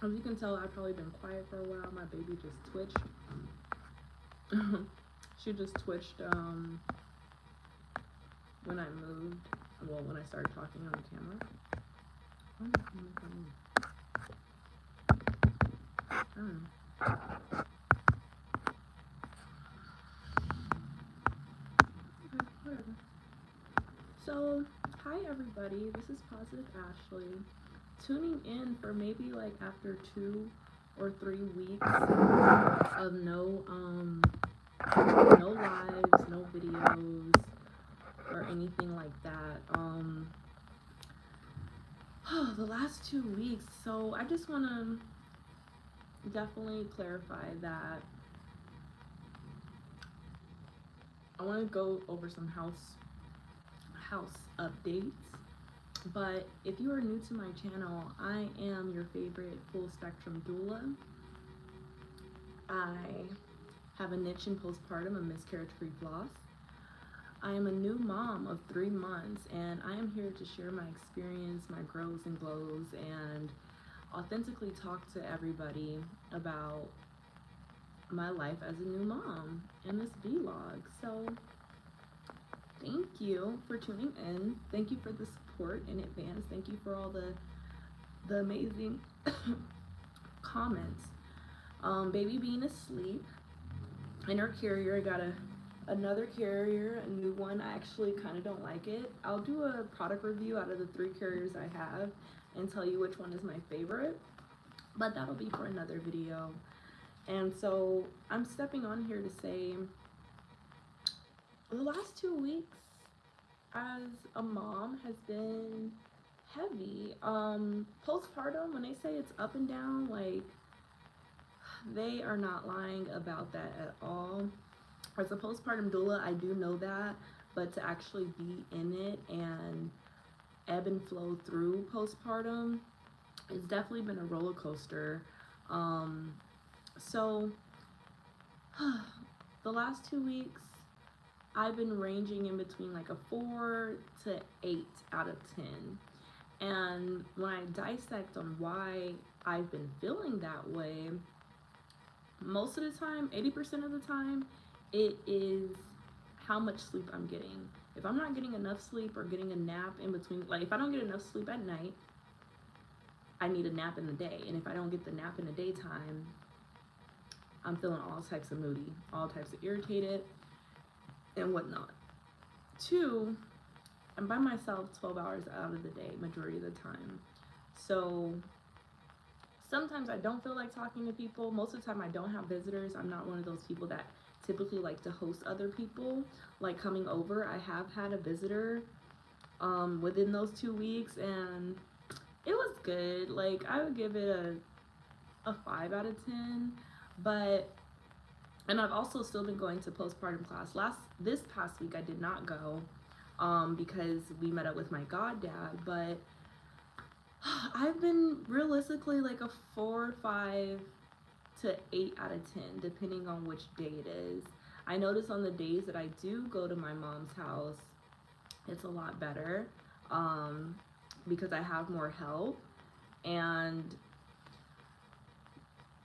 As you can tell, I've probably been quiet for a while. My baby just twitched. She just twitched when I moved. Well, when I started talking on the camera. Whatever. So, hi everybody. This is Positive Ashley. Tuning in for maybe like after 2 or 3 weeks of no lives, no videos, or anything like that. The last 2 weeks. So I just want to definitely clarify that I want to go over some house updates. But if you are new to my channel, I am your favorite full spectrum doula. I have a niche in postpartum, a miscarriage-free floss. I am a new mom of 3 months, and I am here to share my experience, my grows and glows, and authentically talk to everybody about my life as a new mom in this vlog. So thank you for tuning in. Thank you for the support in advance. Thank you for all the amazing comments. Baby being asleep in her carrier. I got another carrier, a new one. I actually kind of don't like it. I'll do a product review out of the 3 carriers I have and tell you which one is my favorite, but that'll be for another video. And so I'm stepping on here to say the last 2 weeks as a mom has been heavy. Postpartum, when they say it's up and down, like, they are not lying about that at all. As a postpartum doula, I do know that, but to actually be in it and ebb and flow through postpartum, it's definitely been a roller coaster. So the last 2 weeks, I've been ranging in between like a 4 to 8 out of 10. And when I dissect on why I've been feeling that way, most of the time, 80% of the time, it is how much sleep I'm getting. If I'm not getting enough sleep or getting a nap in between, like if I don't get enough sleep at night, I need a nap in the day. And if I don't get the nap in the daytime, I'm feeling all types of moody, all types of irritated, and whatnot. 2, I'm by myself 12 hours out of the day, majority of the time. So sometimes I don't feel like talking to people. Most of the time I don't have visitors. I'm not one of those people that typically like to host other people, like coming over. I have had a visitor within those 2 weeks, and it was good. Like, I would give it a 5 out of 10. But, and I've also still been going to postpartum class. This past week I did not go because we met up with my goddad, but I've been realistically like a 4, 5 to 8 out of 10, depending on which day it is. I notice on the days that I do go to my mom's house, it's a lot better because I have more help, and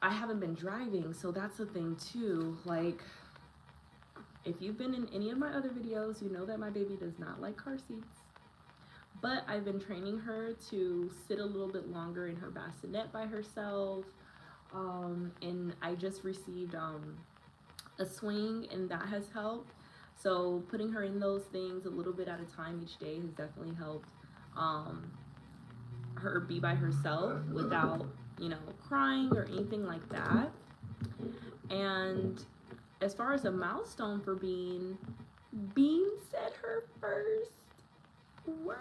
I haven't been driving, so that's the thing too. Like, if you've been in any of my other videos, you know that my baby does not like car seats. But I've been training her to sit a little bit longer in her bassinet by herself. And I just received a swing, and that has helped. So putting her in those things a little bit at a time each day has definitely helped her be by herself without, crying or anything like that. And as far as a milestone for Bean said her first word.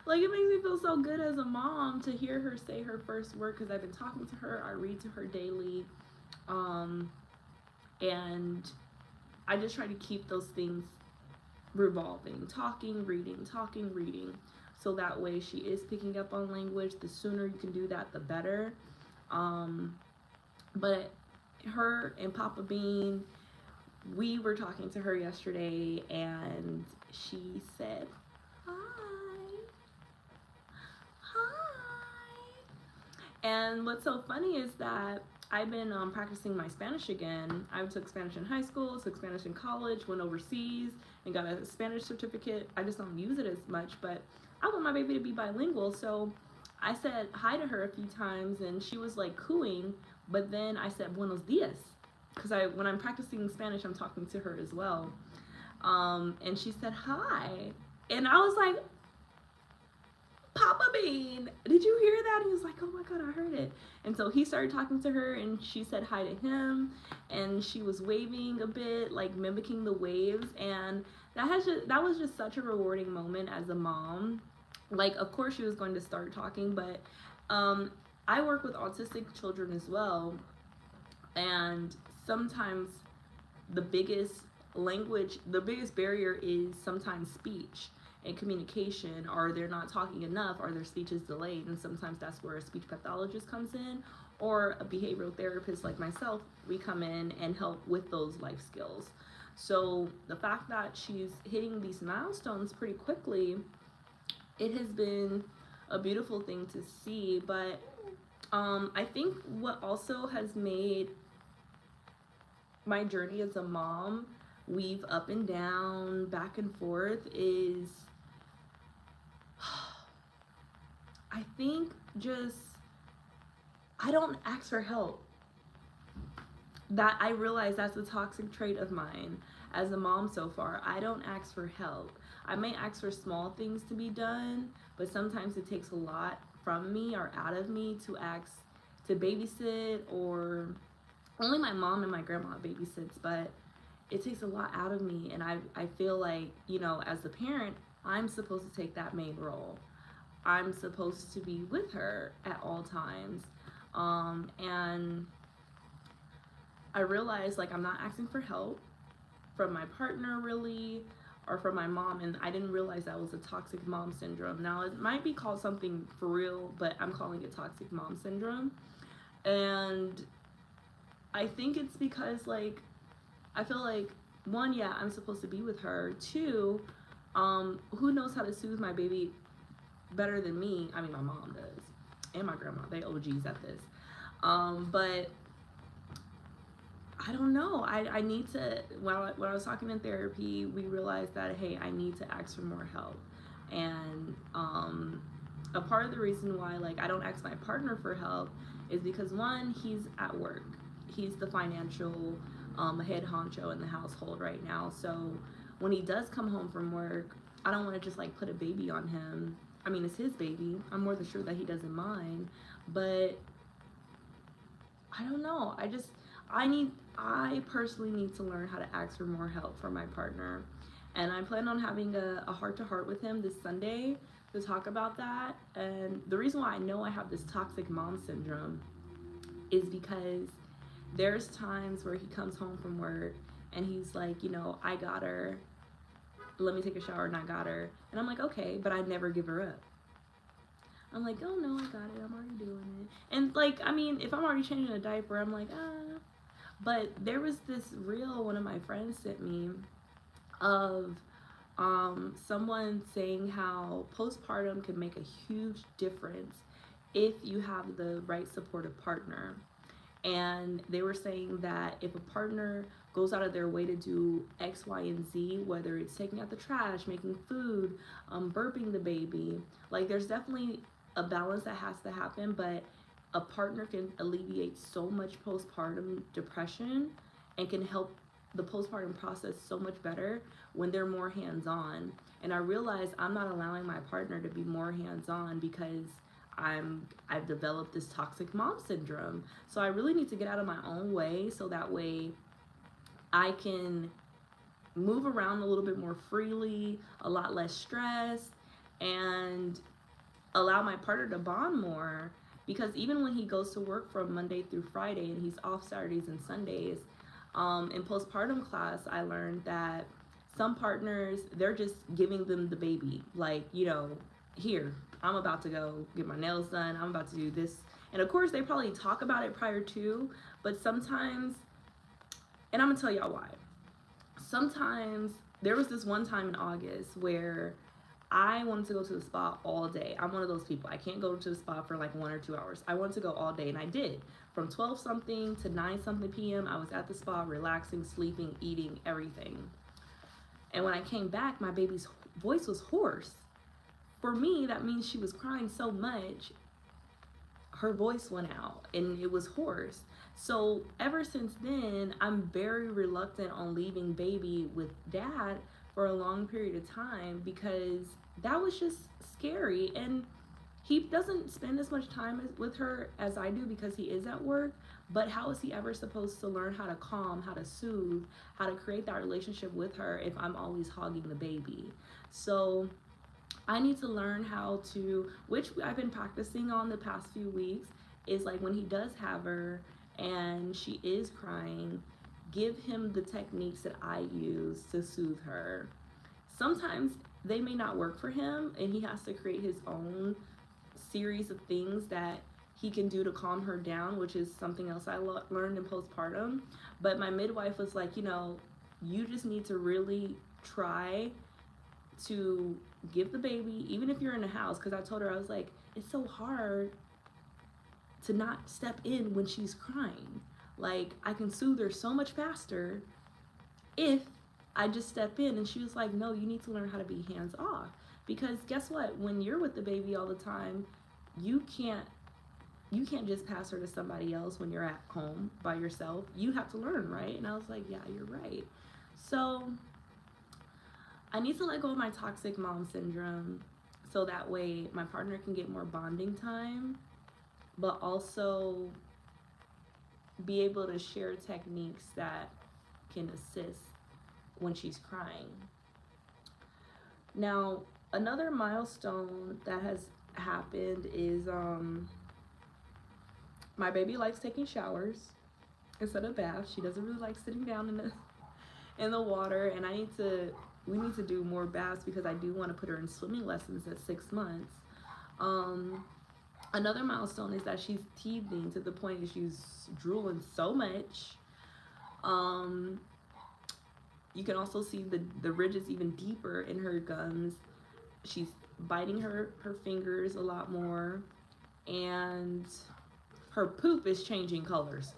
Like, it makes me feel so good as a mom to hear her say her first word, because I've been talking to her. I read to her daily, and I just try to keep those things revolving, talking, reading, so that way she is picking up on language. The sooner you can do that, the better. But her and Papa Bean, we were talking to her yesterday, and she said, hi. And what's so funny is that I've been practicing my Spanish again. I took Spanish in high school, took Spanish in college, went overseas, and got a Spanish certificate. I just don't use it as much, but I want my baby to be bilingual. So I said hi to her a few times, and she was like cooing, but then I said buenos dias, because when I'm practicing Spanish, I'm talking to her as well. And she said hi. And I was like, Papa Bean, did you hear that? And he was like, oh my God, I heard it. And so he started talking to her, and she said hi to him, and she was waving a bit, like mimicking the waves. And that was just such a rewarding moment as a mom. Like, of course she was going to start talking, but I work with autistic children as well, and sometimes the biggest barrier is sometimes speech and communication, or they're not talking enough, or their speech is delayed. And sometimes that's where a speech pathologist comes in, or a behavioral therapist like myself. We come in and help with those life skills. So the fact that she's hitting these milestones pretty quickly, it has been a beautiful thing to see. But I think what also has made my journey as a mom weave up and down, back and forth, is I think just I don't ask for help. That I realize that's a toxic trait of mine as a mom so far. I don't ask for help. I may ask for small things to be done, but sometimes it takes a lot from me or out of me to ask to babysit, or only my mom and my grandma babysits, but it takes a lot out of me. And I feel like, you know, as the parent, I'm supposed to take that main role. I'm supposed to be with her at all times. And I realized, like, I'm not asking for help from my partner really, or from my mom, and I didn't realize that was a toxic mom syndrome. Now it might be called something for real, but I'm calling it toxic mom syndrome. And I think it's because, like, I feel like, one, yeah, I'm supposed to be with her. Two, who knows how to soothe my baby better than me? I mean, my mom does, and my grandma. They OGs at this. But I don't know. I need to, when I was talking in therapy, we realized that, hey, I need to ask for more help. And a part of the reason why, like, I don't ask my partner for help is because, one, he's at work. He's the financial head honcho in the household right now. So when he does come home from work, I don't want to just like put a baby on him. I mean, it's his baby. I'm more than sure that he doesn't mind, but I don't know. I personally need to learn how to ask for more help from my partner. And I plan on having a heart-to-heart with him this Sunday to talk about that. And the reason why I know I have this toxic mom syndrome is because there's times where he comes home from work and he's like, you know, I got her. Let me take a shower, and I got her. And I'm like, okay, but I never give her up. I'm like, oh no, I got it. I'm already doing it. And like, I mean, if I'm already changing a diaper, I'm like, ah. But there was this reel one of my friends sent me of someone saying how postpartum can make a huge difference if you have the right supportive partner. And they were saying that if a partner goes out of their way to do X, Y, and Z, whether it's taking out the trash, making food, burping the baby, like, there's definitely a balance that has to happen, but a partner can alleviate so much postpartum depression and can help the postpartum process so much better when they're more hands-on. And I realized I'm not allowing my partner to be more hands-on because I've developed this toxic mom syndrome. So I really need to get out of my own way, so that way I can move around a little bit more freely, a lot less stress, and allow my partner to bond more. Because even when he goes to work from Monday through Friday and he's off Saturdays and Sundays, in postpartum class, I learned that some partners, they're just giving them the baby. Like, you know, here, I'm about to go get my nails done. I'm about to do this. And of course, they probably talk about it prior to, but sometimes, and I'm gonna tell y'all why. Sometimes, there was this one time in August where I wanted to go to the spa all day. I'm one of those people. I can't go to the spa for like 1 or 2 hours. I want to go all day, and I did. From 12 something to 9 something p.m., I was at the spa, relaxing, sleeping, eating, everything. And when I came back, my baby's voice was hoarse. For me, that means she was crying so much, her voice went out and it was hoarse. So ever since then, I'm very reluctant on leaving baby with dad for a long period of time, because that was just scary. And he doesn't spend as much time with her as I do because he is at work. But how is he ever supposed to learn how to calm, how to soothe, how to create that relationship with her if I'm always hogging the baby? So I need to learn how to, which I've been practicing on the past few weeks, is like when he does have her and she is crying, give him the techniques that I use to soothe her. Sometimes they may not work for him and he has to create his own series of things that he can do to calm her down, which is something else I learned in postpartum. But my midwife was like, you just need to really try to give the baby, even if you're in a house, because I told her, I was like, it's so hard to not step in when she's crying. Like, I can soothe her so much faster if I just step in. And she was like, no, you need to learn how to be hands off, because guess what, when you're with the baby all the time, you can't just pass her to somebody else when you're at home by yourself. You have to learn, right? And I was like, yeah, you're right. So I need to let go of my toxic mom syndrome, so that way my partner can get more bonding time, but also be able to share techniques that can assist when she's crying. Now, another milestone that has happened is my baby likes taking showers instead of baths. She doesn't really like sitting down in the water, and we need to do more baths because I do want to put her in swimming lessons at 6 months. Another milestone is that she's teething to the point that she's drooling so much. You can also see the ridges even deeper in her gums. She's biting her fingers a lot more, and her poop is changing colors.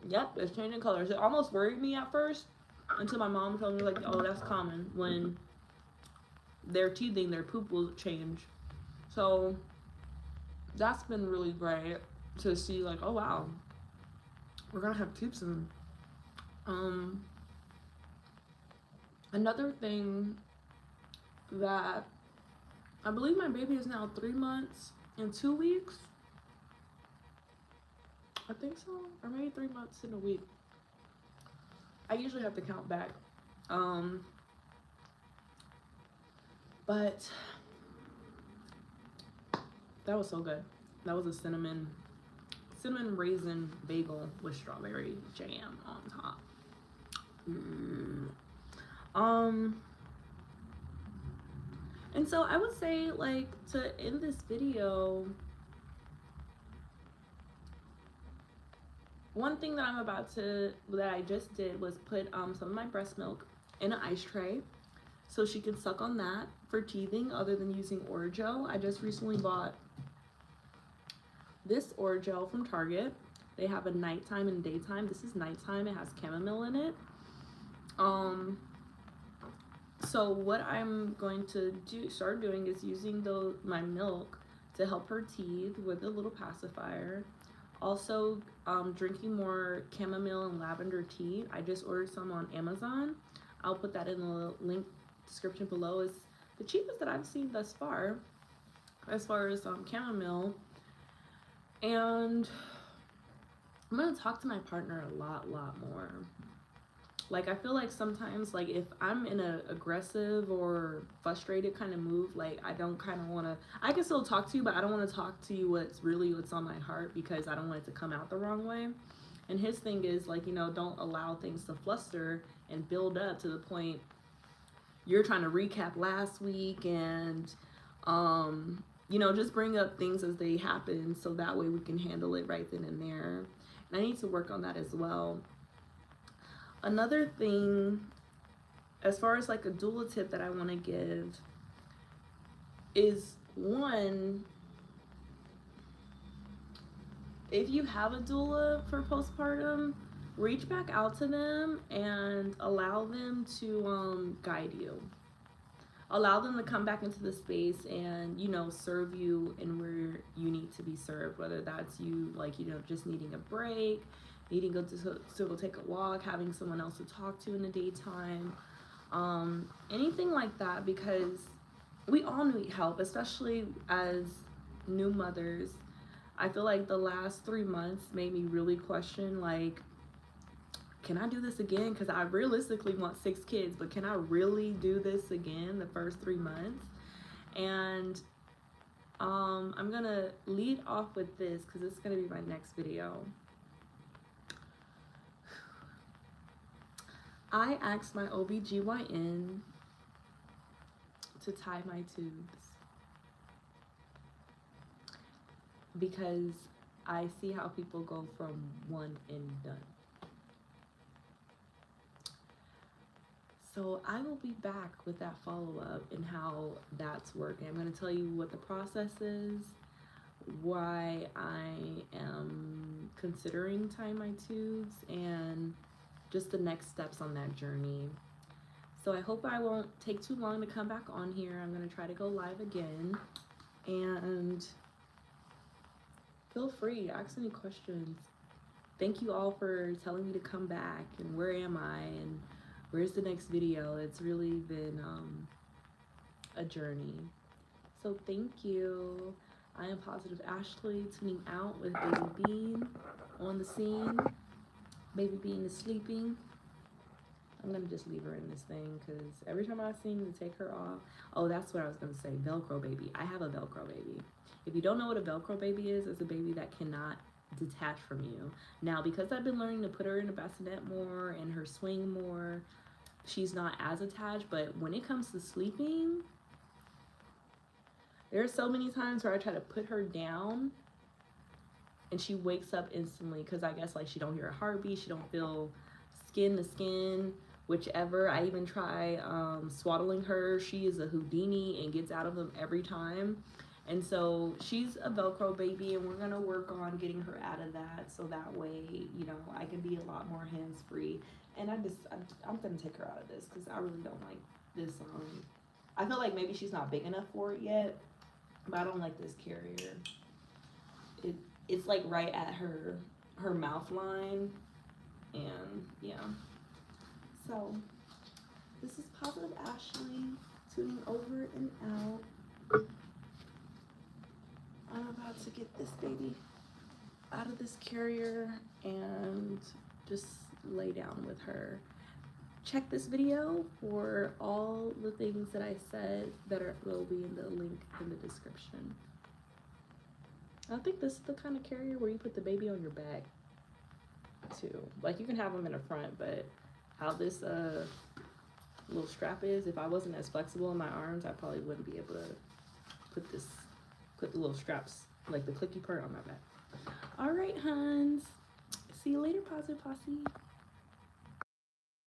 Yep, it's changing colors. It almost worried me at first until my mom told me, like, oh, that's common. When they're teething, their poop will change. So that's been really great to see, like, oh wow, we're gonna have tubes soon. Another thing that I believe my baby is now 3 months and 2 weeks. I think so, or maybe 3 months in a week. I usually have to count back. But that was so good. That was a cinnamon raisin bagel with strawberry jam on top. And so I would say, like, to end this video, one thing that I just did was put some of my breast milk in an ice tray so she can suck on that for teething other than using Orajel. I just recently bought this Orajel from Target. They have a nighttime and daytime. This is nighttime. It has chamomile in it. So what I'm going to start doing is using my milk to help her teeth with a little pacifier. Also, drinking more chamomile and lavender tea. I just ordered some on Amazon. I'll put that in the link description below. It's the cheapest that I've seen thus far as chamomile. And I'm gonna talk to my partner a lot more. Like, I feel like sometimes, like, if I'm in a aggressive or frustrated kind of mood, like, I don't kind of want to, I can still talk to you, but I don't want to talk to you what's on my heart, because I don't want it to come out the wrong way. And his thing is, like, don't allow things to fluster and build up to the point you're trying to recap last week and, just bring up things as they happen so that way we can handle it right then and there. And I need to work on that as well. Another thing as far as like a doula tip that I want to give is, one, if you have a doula for postpartum, reach back out to them and allow them to guide you. Allow them to come back into the space and, you know, serve you in where you need to be served, whether that's you, like, you know, just needing a break, needing to go take a walk, having someone else to talk to in the daytime, anything like that, because we all need help, especially as new mothers. I feel like the last 3 months made me really question, like, can I do this again? Because I realistically want 6 kids, but can I really do this again the first 3 months? And I'm gonna lead off with this because it's gonna be my next video. I asked my OBGYN to tie my tubes because I see how people go from one and done. So I will be back with that follow-up and how that's working. I'm going to tell you what the process is, why I am considering tying my tubes, and just the next steps on that journey. So I hope I won't take too long to come back on here. I'm going to try to go live again, and feel free to ask any questions. Thank you all for telling me to come back, and where am I, and where's the next video. It's really been a journey. So thank you. I am Positive Ashley, tuning out with Baby Bean on the scene. Baby Bean is sleeping. I'm gonna just leave her in this thing because every time I seem to take her off. Oh, that's what I was gonna say, Velcro baby. I have a Velcro baby. If you don't know what a Velcro baby is, it's a baby that cannot detach from you. Now, because I've been learning to put her in a bassinet more and her swing more, she's not as attached. But when it comes to sleeping, there are so many times where I try to put her down and she wakes up instantly because I guess like she don't hear a heartbeat, she don't feel skin to skin, whichever. I even try swaddling her. She is a Houdini and gets out of them every time. And so she's a Velcro baby, and we're gonna work on getting her out of that so that way, you know, I can be a lot more hands-free. And I'm gonna take her out of this because I really don't like this. I feel like maybe she's not big enough for it yet, but I don't like this carrier. It's like right at her mouth line, and yeah. So this is Positive Ashley, tuning over and out. I'm about to get this baby out of this carrier and just lay down with her. Check this video for all the things that I said that will be in the link in the description. I think this is the kind of carrier where you put the baby on your back too. Like, you can have them in the front, but how this little strap is, if I wasn't as flexible in my arms, I probably wouldn't be able to put the little straps, like the clicky part, on my back. All right, Huns. See you later, Positive Posse.